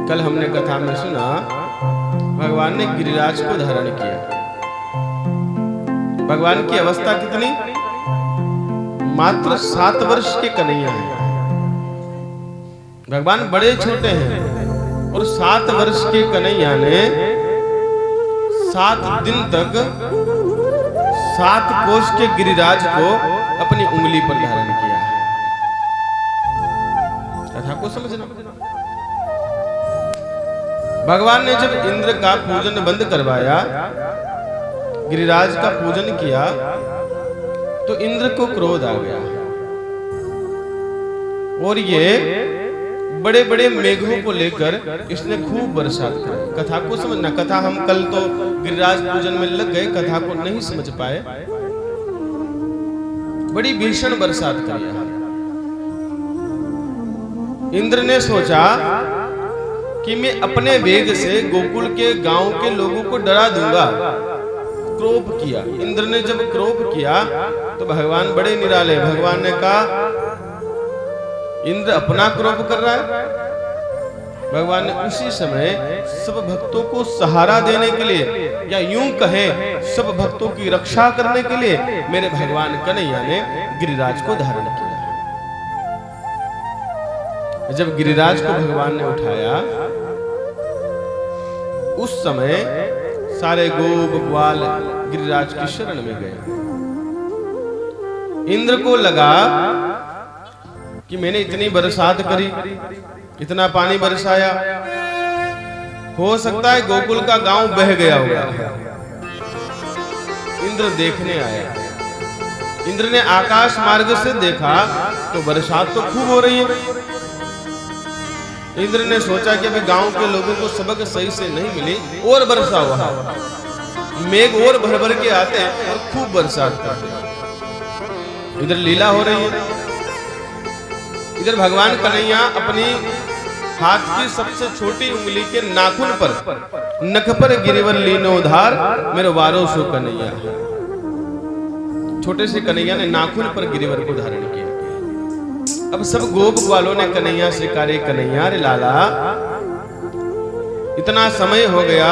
कल हमने कथा में सुना भगवान ने गिरिराज को धारण किया। भगवान की अवस्था कितनी? मात्र 7 वर्ष के कन्हैया हैं। भगवान बड़े छोटे हैं और 7 वर्ष के कन्हैया ने 7 दिन तक 7 कोष के गिरिराज को अपनी उंगली पर धारण किया। कथा को समझना। भगवान ने जब इंद्र का पूजन बंद करवाया, गिरिराज का पूजन किया, तो इंद्र को क्रोध आ गया और ये बड़े बड़े मेघों को लेकर इसने खूब बरसात की। कथा को समझना। कथा हम कल तो गिरिराज पूजन में लग गए, कथा को नहीं समझ पाए। बड़ी भीषण बरसात करी। इंद्र ने सोचा कि मैं अपने वेग से गोकुल के गांव के लोगों को डरा दूंगा। क्रोध किया। इंद्र ने जब क्रोध किया तो भगवान बड़े निराले। भगवान ने कहा इंद्र अपना क्रोध कर रहा है। भगवान ने उसी समय सब भक्तों को सहारा देने के लिए, या यूं कहे सब भक्तों की रक्षा करने के लिए, मेरे भगवान कन्हैया ने गिरिराज को धारण किया। जब गिरिराज को भगवान ने उठाया, उस समय सारे गोप ग्वाल गिरिराज की शरण में गए। इंद्र को लगा कि मैंने इतनी बरसात करी, इतना पानी बरसाया, हो सकता है गोकुल का गांव बह गया होगा। इंद्र देखने आया। इंद्र ने आकाश मार्ग से देखा तो बरसात तो खूब हो रही है। इंद्र ने सोचा कि अभी गांव के लोगों को सबक सही से नहीं मिली, और बरसा हुआ, मेघ और भर भर के आते हैं और खूब बरसात करते हैं। इधर लीला हो रही है, इधर भगवान कन्हैया अपनी हाथ की सबसे छोटी उंगली के नाखून पर, नख पर गिरिवर लीनो धार मेरे वारो सो कन्हैया। छोटे से कन्हैया ने नाखून पर गिरिवर को धारण किया। अब सब गोप ग्वालों ने कन्हैया से कहा, कन्हैया रे लाला, इतना समय हो गया,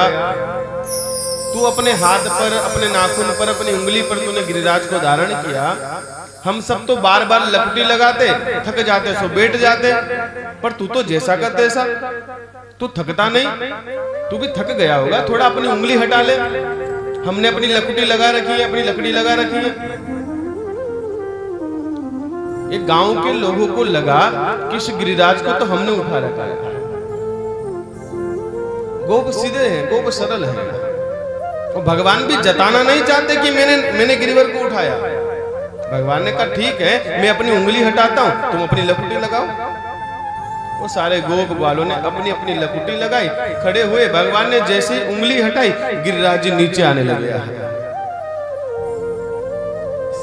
तू अपने हाथ पर, अपने नाखून पर, अपनी उंगली पर तूने गिरिराज को धारण किया। हम सब तो बार बार लपटी लगाते, थक जाते, सो बैठ जाते, पर तू तो जैसा का तैसा, तू थकता नहीं। तू भी थक गया होगा, थोड़ा अपनी उंगली हटा ले। हमने अपनी लपटी लगा रखी है, अपनी लकड़ी लगा रखी है। एक गांव के लोगों को लगा कि इस गिरिराज को तो हमने उठा रखा है। गोप सीधे हैं, गोप सरल हैं, और भगवान भी जताना नहीं चाहते कि मैंने गिरिवर को उठाया। भगवान ने कहा ठीक है, मैं अपनी उंगली हटाता हूं, तुम अपनी लकुटी लगाओ। वो सारे गोप ग्वालों ने अपनी अपनी लकुटी लगाई, खड़े हुए। भगवान ने जैसे ही उंगली हटाई, गिरिराज जी नीचे आने लगे।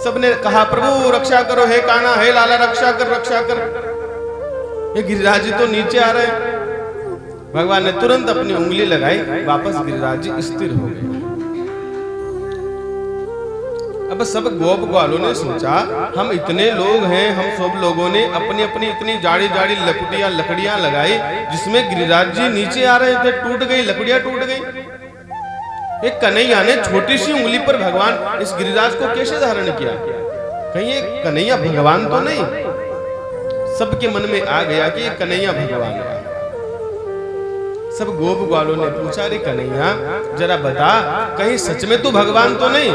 सबने कहा प्रभु रक्षा करो, हे कान्हा, हे लाला रक्षा कर, रक्षा कर। ये गिरिराज जी तो नीचे आ रहे हैं। भगवान ने तुरंत अपनी उंगली लगाई, वापस गिरिराज जी स्थिर हो गए। अब सब गोप ग्वालों ने सोचा हम इतने लोग हैं, हम सब लोगों ने अपनी अपनी इतनी जाड़ी जाड़ी लकड़ियां लकड़ियां लगाई, जिसमें गिरिराज जी नीचे आ रहे थे, टूट गई, लकड़ियां टूट गई। एक कन्हैया ने छोटी सी उंगली पर भगवान इस गिरिराज को कैसे धारण किया? कहीं ये कन्हैया भगवान तो नहीं? सबके मन में आ गया कि ये कन्हैया भगवान है। सब गोप ग्वालों ने पूछा, रे कन्हैया जरा बता, कहीं सच में तू भगवान तो नहीं?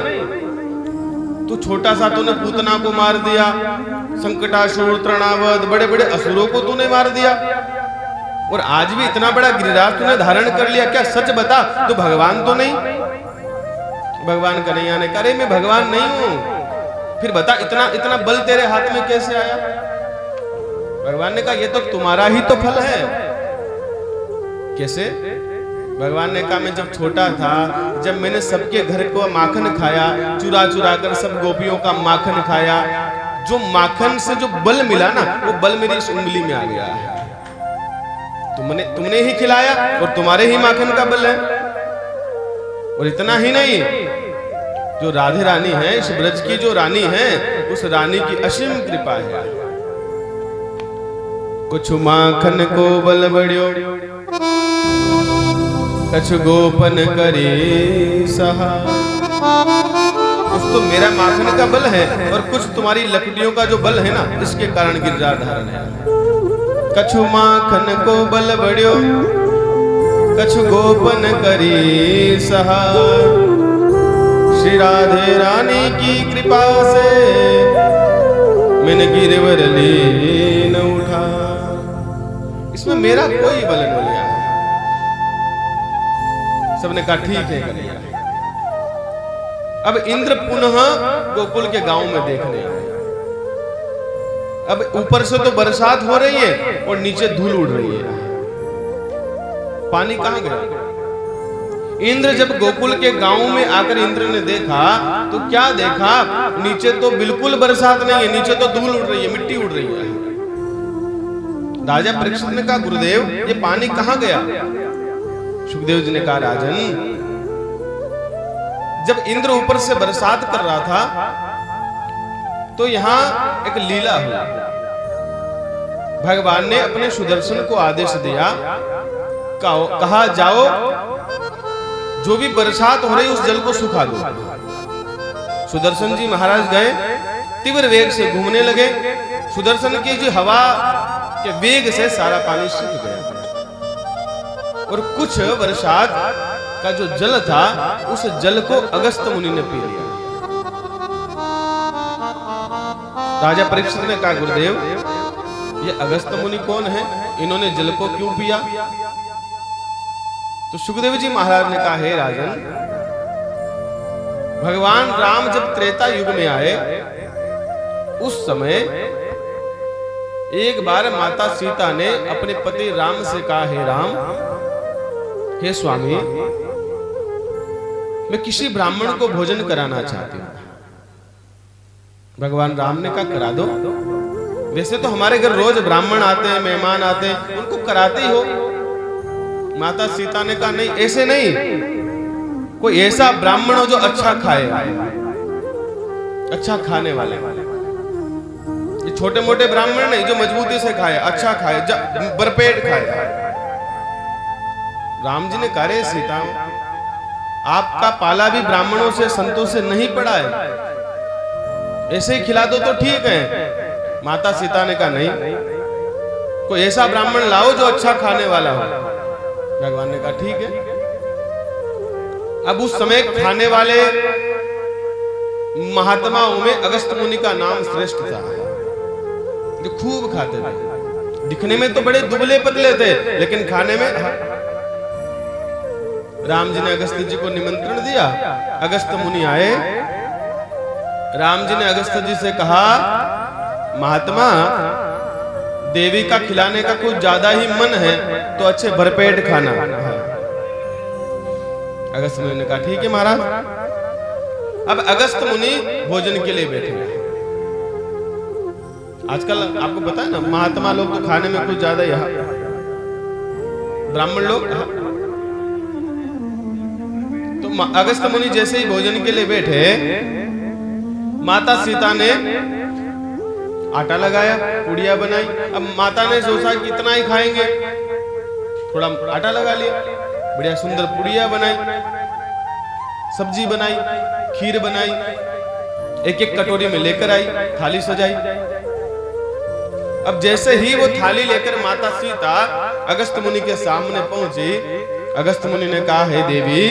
तू छोटा सा तूने पूतना को मार दिया, संकटासुर, तृणावत, बड़े बड़े असुरों को तूने मार दिया, और आज भी इतना बड़ा गिरिराज तूने धारण कर लिया, क्या सच बता तू भगवान तो नहीं? भगवान कन्हैया ने कहा, मैं भगवान नहीं हूं। फिर बता इतना इतना बल तेरे हाथ में कैसे आया? भगवान ने कहा, ये तो तुम्हारा ही तो फल है। कैसे? भगवान ने कहा, मैं जब छोटा था, जब मैंने सबके घर को माखन खाया, चुरा चुरा कर सब गोपियों का माखन खाया, जो माखन से जो बल मिला ना, वो बल मेरी इस उंगली में आ गया है। तुमने ही खिलाया और तुम्हारे ही माखन का बल है। और इतना ही नहीं, जो राधे रानी है, इस ब्रज की जो रानी है, उस रानी की असीम कृपा है। कुछ माखन को बल बढ़ियो, कछु गोपन करे सहा। कुछ तो मेरा माखन का बल है और कुछ तुम्हारी लकड़ियों का जो बल है ना, इसके कारण गिरिराज धारण है। कछु माखन को बल बढ़्यो, कछु गोपन करी सहा। श्री राधे रानी की कृपा से मैंने गिरवर लीन उठा। इसमें मेरा कोई बल नहीं आया। सबने कहा ठीक है कन्हैया। अब इंद्र पुनः गोकुल के गांव में देखने आए। अब ऊपर से तो बरसात हो रही है और नीचे धूल उड़ रही है। पानी कहां गया? इंद्र जब गोकुल के गांव में आकर इंद्र ने देखा तो क्या देखा? नीचे तो बिल्कुल बरसात नहीं है, नीचे तो धूल उड़ रही है, मिट्टी उड़ रही है। राजा परीक्षित ने कहा गुरुदेव ये पानी कहां गया? सुखदेव जी ने कहा राजन, जब इंद्र ऊपर से बरसात कर रहा था तो यहां एक लीला हुई। भगवान ने अपने सुदर्शन को आदेश दिया, कहा जाओ जो भी बरसात हो रही उस जल को सुखा दो। सुदर्शन जी महाराज गए, तीव्र वेग से घूमने लगे। सुदर्शन की जो हवा के वेग से सारा पानी सूख गया और कुछ बरसात का जो जल था उस जल को अगस्त्य मुनि ने पी लिया। राजा परीक्षित ने कहा गुरुदेव ये अगस्त्य मुनि कौन है? इन्होंने जल को क्यों पिया? तो सुखदेव जी महाराज ने कहा हे राजन, भगवान राम जब त्रेता युग में आए उस समय एक बार माता सीता ने अपने पति राम से कहा हे राम, हे स्वामी, मैं किसी ब्राह्मण को भोजन कराना चाहती हूं। भगवान राम ने कहा करा दो। वैसे तो हमारे घर रोज ब्राह्मण आते हैं, मेहमान आते हैं, उनको कराते ही हो। माता सीता ने कहा नहीं, ऐसे नहीं, कोई ऐसा ब्राह्मण हो जो अच्छा खाए, अच्छा खाने वाले। ये छोटे मोटे ब्राह्मण नहीं, जो मजबूती से खाए, अच्छा खाए, भरपेट खाए। राम जी ने कहा रे सीता, आपका पाला भी ब्राह्मणों से संतों से नहीं पड़ा है, ऐसे ही खिला दो तो ठीक है। माता सीता ने कहा नहीं, कोई ऐसा ब्राह्मण लाओ जो अच्छा खाने वाला हो। भगवान ने कहा ठीक है। अब उस समय खाने वाले महात्माओं में अगस्त्य मुनि का नाम श्रेष्ठ था, जो खूब खाते थे। दिखने में तो बड़े दुबले पतले थे, लेकिन खाने में। राम जी ने अगस्त्य जी को निमंत्रण दिया। अगस्त्य मुनि आए। राम जी ने अगस्त्य जी से कहा महात्मा, देवी का खिलाने का कुछ ज्यादा ही मन है तो अच्छे भरपेट खाना। अगस्त्य मुनि ने कहा ठीक है महाराज। अब अगस्त्य मुनि भोजन के लिए बैठे। आजकल आपको पता है ना, महात्मा लोग तो खाने में कुछ ज्यादा यहाँ, ब्राह्मण लोग। तो अगस्त्य मुनि जैसे ही भोजन के लिए बैठे, माता सीता ने आटा लगाया, पुड़िया बनाई। अब माता ने सोचा कि इतना ही खाएंगे, थोड़ा आटा लगा लिया, बढ़िया सुंदर पुड़िया बनाई, सब्जी बनाई, खीर बनाई, एक एक कटोरी में लेकर आई, थाली सजाई। अब जैसे ही वो थाली लेकर माता सीता अगस्त्य मुनि के सामने पहुंची, अगस्त्य मुनि ने कहा हे देवी,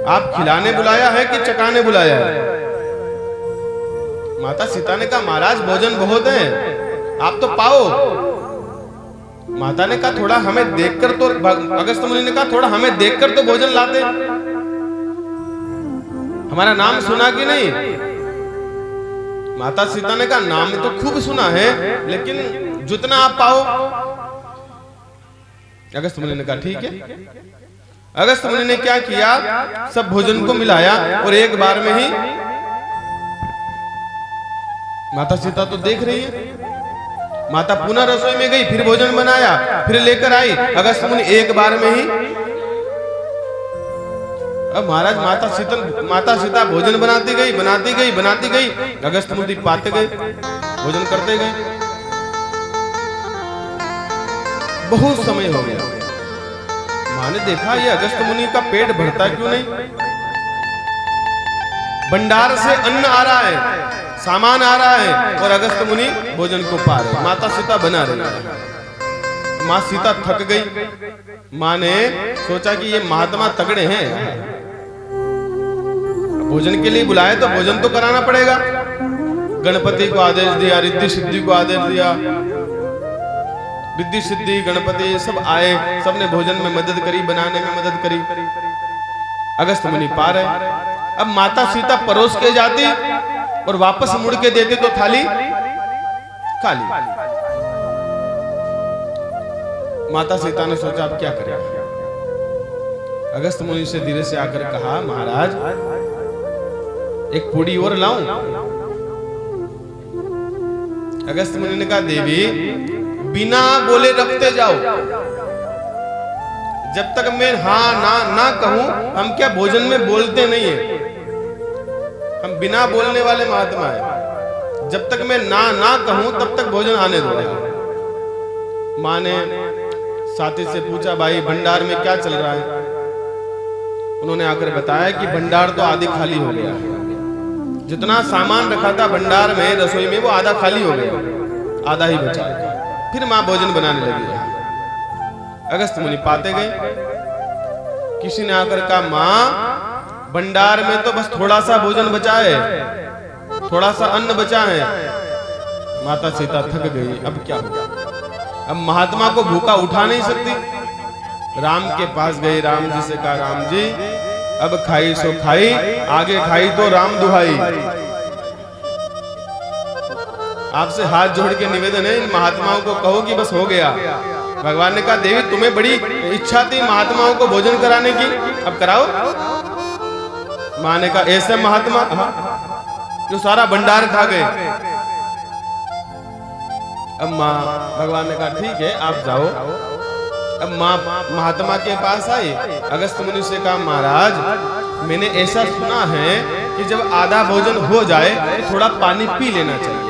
आप खिलाने बुलाया है कि चखाने बुलाया है? माता सीता ने कहा महाराज भोजन बहुत है, आप तो पाओ। माता ने कहा थोड़ा हमें देखकर तो, अगस्त्य मुनि ने कहा थोड़ा हमें देखकर तो भोजन लाते, हमारा नाम सुना कि नहीं? माता सीता ने कहा नाम तो खूब सुना है, लेकिन जितना आप पाओ। अगस्त्य मुनि ने कहा ठीक है। अगस्त्य मुनि ने क्या किया, सब भोजन को मिलाया और एक बार में ही। माता सीता तो देख रही है। माता पुनः रसोई में गई, फिर भोजन बनाया, फिर लेकर आई। अगस्त्य मुनि एक बार में ही। अब महाराज माता सीता भोजन बनाती गई। अगस्त्य मुनि पाते गए, भोजन करते गए। बहुत समय हो गया। माँ ने ने देखा ये अगस्त मुनि का पेट भरता क्यों नहीं? भंडार से अन्न आ रहा है, सामान आ रहा है और अगस्त मुनि भोजन को पा रहे। माता सीता बना रही है। माँ सीता थक गई। माँ ने सोचा कि ये महात्मा तगड़े हैं, भोजन के लिए बुलाए तो भोजन तो कराना पड़ेगा। गणपति को आदेश दिया, रिद्धि सिद्धि को आदेश दिया। रिद्धि सिद्धि गणपति सब आए, सबने भोजन में मदद करी, बनाने में मदद करी। अगस्त मुनि पा रहे। अब माता सीता परोस के जाती और वापस मुड़ के देती तो थाली खाली। माता सीता ने सोचा अब क्या करें। अगस्त मुनि से धीरे से आकर कहा, महाराज एक पूड़ी और लाऊं? अगस्त मुनि ने कहा, देवी बिना बोले रखते जाओ, जब तक मैं हाँ ना कहूं। हम क्या भोजन में बोलते नहीं है, हम बिना बोलने वाले महात्मा है। जब तक मैं ना कहूं तब तक भोजन आने दो। मां ने साथी से पूछा, भाई भंडार में क्या चल रहा है? उन्होंने आकर बताया कि भंडार तो आधी खाली हो गया, जितना सामान रखा था भंडार में रसोई में वो आधा खाली हो गया, आधा ही बचा। फिर मां भोजन बनाने लगी। अगस्त मुनि पाते गए। किसी ने आकर कहा, मां भंडार में तो बस थोड़ा सा भोजन बचा है, थोड़ा सा अन्न बचा है। माता सीता थक गई। अब क्या होगा? अब महात्मा को भूखा उठा नहीं सकती। राम के पास गई, राम जी से कहा, राम जी अब खाई सो खाई, आगे खाई तो राम दुहाई। आपसे हाथ जोड़ के निवेदन है, इन महात्माओं को कहो कि बस हो गया। भगवान ने कहा, देवी तुम्हें बड़ी इच्छा थी महात्माओं को भोजन कराने की, अब कराओ। मां ने कहा, ऐसे महात्मा जो सारा भंडार खा गए। अब मां भगवान ने कहा, ठीक है आप जाओ। अब मां महात्मा के पास आई। अगस्त मुनि से कहा, महाराज मैंने ऐसा सुना है कि जब आधा भोजन हो जाए तो थोड़ा पानी पी लेना चाहिए।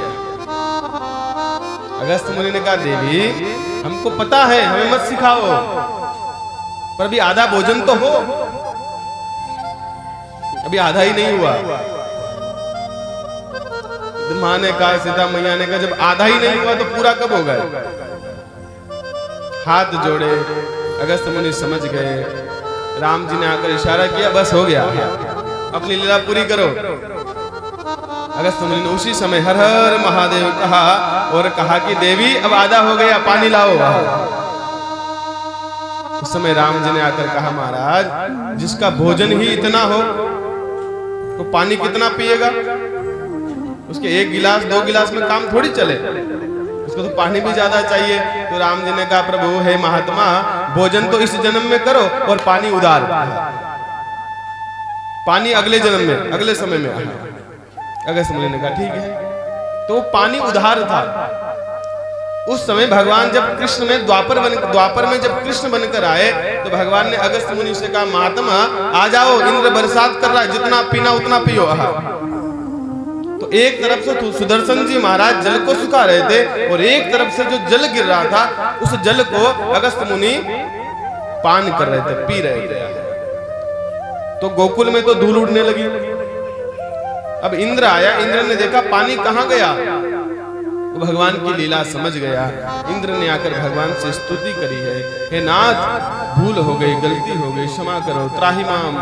अगस्त मुनि ने कहा, देवी हमको पता है, हमें मत सिखाओ, पर अभी आधा भोजन तो हो, अभी आधा ही नहीं हुआ। मां ने कहा, सीता मैया ने कहा, जब आधा ही नहीं हुआ तो पूरा कब होगा? हाथ जोड़े। अगस्त मुनि समझ गए। राम जी ने आकर इशारा किया, बस हो गया, अपनी लीला पूरी करो। अगस्त मुनि ने उसी समय हर हर महादेव कहा और कहा कि देवी अब आधा हो गया, पानी लाओ। उस समय राम जी ने आकर कहा, महाराज जिसका भोजन ही इतना हो तो पानी कितना पिएगा? उसके 1 गिलास 2 गिलास में काम थोड़ी चले, उसको तो पानी भी ज्यादा चाहिए। तो राम जी ने कहा, प्रभु हे महात्मा भोजन तो इस जन्म में करो और पानी उधार, पानी अगले जन्म में, अगले समय में। अगस्त मुनि ने कहा, ठीक है। तो पानी उधार था। उस समय भगवान जब कृष्ण में द्वापर में जब कृष्ण बनकर आए तो भगवान ने अगस्त मुनि से कहा, महात्मा आ जाओ, इंद्र बरसात कर रहा है, जितना पीना उतना पियो। तो एक तरफ से सुदर्शन जी महाराज जल को सुखा रहे थे और एक तरफ से जो जल गिर रहा था उस जल को अगस्त मुनि पान कर रहे थे, पी रहे थे। तो गोकुल में तो धूल उड़ने लगी। अब इंद्र आया, इंद्र ने देखा पानी कहां गया, तो भगवान की लीला समझ गया। इंद्र ने आकर भगवान से स्तुति करी है, हे नाथ भूल हो गई, गलती हो गई, क्षमा करो, त्राहि माम।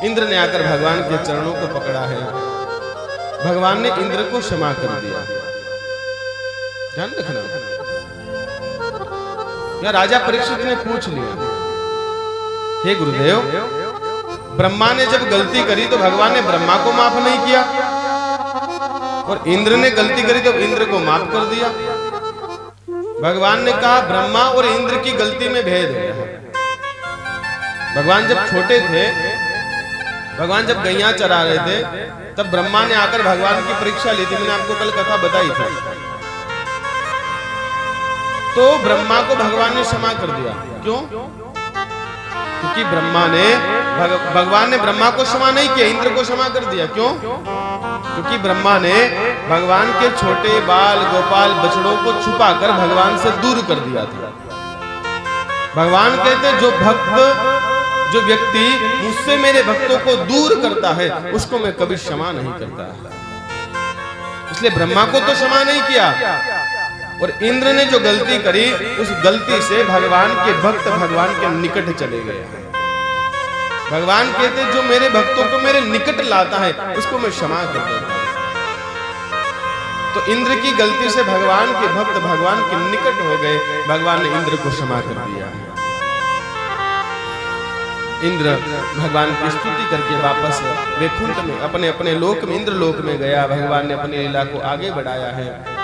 इंद्र ने आकर भगवान के चरणों को पकड़ा है। भगवान ने इंद्र को क्षमा कर दिया। ध्यान रखना। या राजा परीक्षित ने पूछ लिया, हे गुरुदेव ब्रह्मा ने जब गलती करी तो भगवान ने ब्रह्मा को माफ नहीं किया और इंद्र ने गलती करी तो इंद्र को माफ कर दिया। भगवान ने कहा, ब्रह्मा और इंद्र की गलती में भेद है। भगवान जब छोटे थे, भगवान जब गैया चरा रहे थे, तब ब्रह्मा ने आकर भगवान की परीक्षा ली थी। मैंने आपको कल कथा बताई थी। तो ब्रह्मा को भगवान ने क्षमा कर दिया। क्यों? क्योंकि भगवान ने ब्रह्मा को क्षमा नहीं किया, इंद्र को क्षमा कर दिया। क्यों? क्योंकि ब्रह्मा ने भगवान के छोटे बाल गोपाल बछड़ों को छुपाकर भगवान से दूर कर दिया था। भगवान कहते जो भक्त, जो व्यक्ति मुझसे मेरे भक्तों को दूर करता है उसको मैं कभी क्षमा नहीं करता। इसलिए ब्रह्मा को तो क्षमा नहीं किया, और इंद्र ने जो गलती करी उस गलती से भगवान के भक्त भगवान के निकट चले गए। भगवान कहते जो मेरे भक्तों को मेरे निकट लाता है उसको मैं क्षमा कर देता हूं। तो इंद्र की गलती से भगवान के भक्त भगवान के निकट हो गए, भगवान ने इंद्र को क्षमा कर दिया। इंद्र भगवान की स्तुति करके वापस वैकुंठ में अपने अपने लोक में इंद्र लोक में गया। भगवान ने अपनी लीला को आगे बढ़ाया है।